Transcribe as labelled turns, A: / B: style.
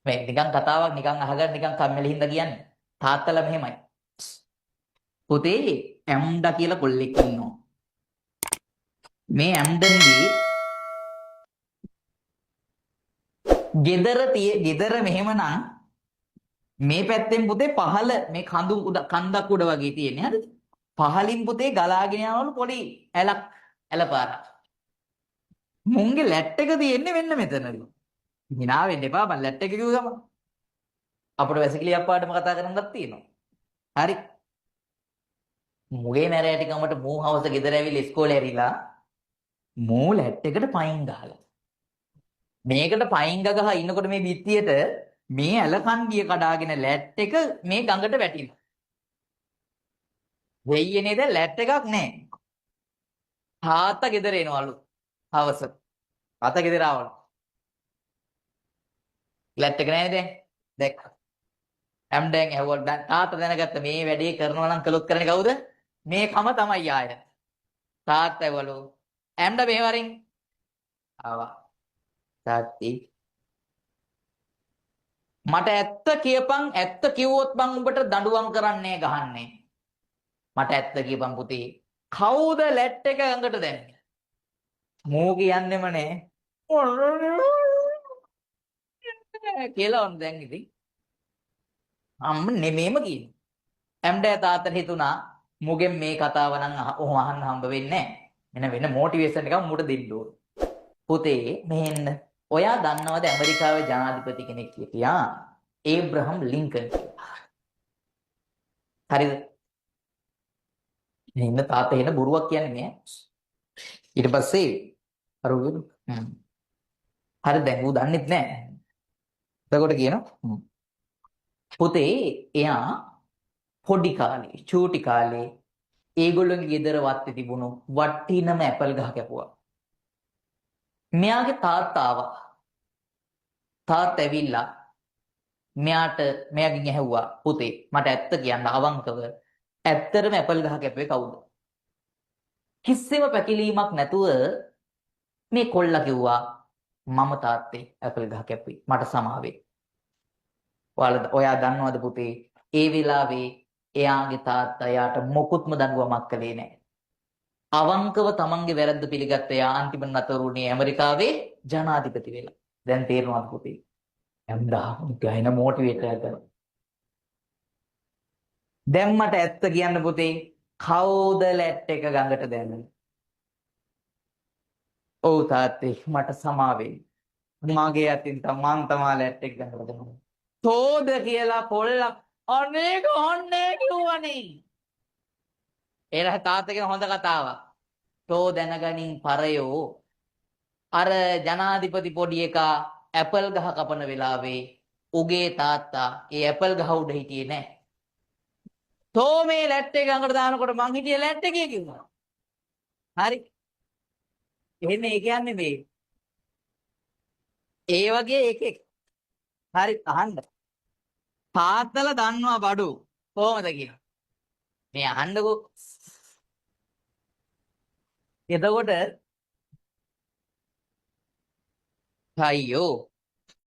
A: මේ නිකන් කතාවක් නිකන් අහගෙන නිකන් කම්මැලි හින්දා කියන්නේ. තාත්තලා මෙහෙමයි. පුතේ ඇම්ඩා කියලා කොල්ලෙක් ඉන්නවා. මේ ඇම්ඩන්ගේ ගෙදර මෙහෙමනම් මේ පැත්තෙන් පුතේ පහළ මේ කන්දක් උඩ වගේ තියෙන්නේ හරිද? පහලින් පුතේ ගලාගෙන යනවලු පොඩි ඇලපාරක්. මුංගේ ලැට් එක තියෙන්නේ මෙන්න මෙතනලු. hina වෙන්න එපා මම ලැට් එක කිව්ව ගමන්. අපිට වැසිකිළියක් පාඩම කතා කරන්නත් තියෙනවා. හරි. මුගේ නැරෑටි කමට මූ හවස ගෙදර ඇවිල්ලා ඉස්කෝලේ ඇරිලා මූ ලැට් එකට පයින් ගහලා. මේකට පයින් ගහ ඉන්නකොට මේ බිත්තියට මේ ඇලකන්ඩිය කඩාගෙන ලැට් එක මේ ගඟට වැටිලා. වෙයියේ නේද ලැට් එකක් නැහැ. තාත්තා ගෙදර එනවලු හවස. තාත්තා ගෙදර ආවලු. ලැට් එක නැහැ දැන්. දැක්ක. ඇම්ඩෙන් ඇහුවල් තාත්තා දැනගත්ත මේ වැඩේ කරනවා නම් කළොත් කරන්නේ කවුද? මේ කම තමයි ආය. තාත්තා ඇහුවලු ඇම්ඩ මේ වරින් ආවා. තාත්ති මට ඇත්ත කියපන් ඇත්ත කිව්වොත් මං උඹට දඬුවම් කරන්නේ ගහන්නේ. මට ඇත්ත කියපන් පුතේ. කවුද ලැට් එක ගඟට දැම්මේ? මෝ කියන්නෙම නේ. කියලා ඔන්න දැන් ඉතින් අම්ම නෙමෙයිම කියන්නේ. ඇම්ඩෑ තාත්තට හිතුණා මුගෙන් මේ කතාව නම් ඔහොම අහන්න හම්බ වෙන්නේ නැහැ. වෙන මොටිවේෂන් එකක් මුට දෙන්න ඕන. පුතේ මෙහෙන්න. ඔයා දන්නවද ඇමරිකාවේ ජනාධිපති කෙනෙක් කියලා? ඒබ්‍රහම් ලින්කන් කියලා. හරිද? මෙන්න තාත්තා එන බොරුවක් කියන්නේ මේ. ඊට පස්සේ අර හරි දැන් ඌ දන්නෙත් නැහැ. එතකොට කියනවා පුතේ එයා පොඩි කාලේ චූටි කාලේ ඒගොල්ලෝගේ ගෙදර වත්තේ තිබුණු වටිනම ඇපල් ගහ කැපුවා. මෙයාගේ තාත්තා ආවා. තාත්තා ඇවිල්ලා මෙයාගෙන් ඇහුවා පුතේ මට ඇත්ත කියන්න අවංකව ඇත්තටම ඇපල් ගහ කැපුවේ කවුද? කිසිම පැකිලීමක් නැතුව මේ කොල්ලා කිව්වා මම තාත්තේ ඇපල් ගහ කැපුවේ මට සමාවෙයි. ඔයා දන්නවද පුතේ ඒ වෙලාවේ එයාගේ තාත්තා එයාට මොකුත්ම දඬුවමක් කළේ නැහැ. අවංකව තමන්ගේ වැරද්ද පිළිගත්ත එයා අන්තිම නතරුනේ ඇමරිකාවේ ජනාධිපති වෙලා. දැන් තේරෙනවද පුතේ? ඇම්ඩා ගහින මොටිවේටර් එකක්. දැන් මට ඇත්ත කියන්න පුතේ කවුද ලැට් එක ගඟට දැම්මේ? ඔව් තාත්තේ මට සමාවෙයි. මගේ අතින් තමන් තමා ලැට් එක ගඟට දැම්මේ. තෝද කියලා පොල්ලක් අනේ ගහන්නේ කිව්වනේ. ඒලා තාත්තගෙන හොඳ කතාවක්. තෝ දැනගනින් පරයෝ අර ජනාධිපති පොඩි එකා ඇපල් ගහ කපන වෙලාවේ උගේ තාත්තා ඒ ඇපල් ගහ උඩ හිටියේ නැහැ. තෝ මේ ලැට් එක ගඟට දානකොට මං හිටියේ ලැට් එකේ කිව්වා. හරි. එහෙනම් ඒ කියන්නේ මේ ඒ වගේ එකෙක්. හරි අහන්න. තාත්තලා දන්නවා බඩු කොහොමද කියලා. මේ අහන්නකෝ. එතකොට අයියෝ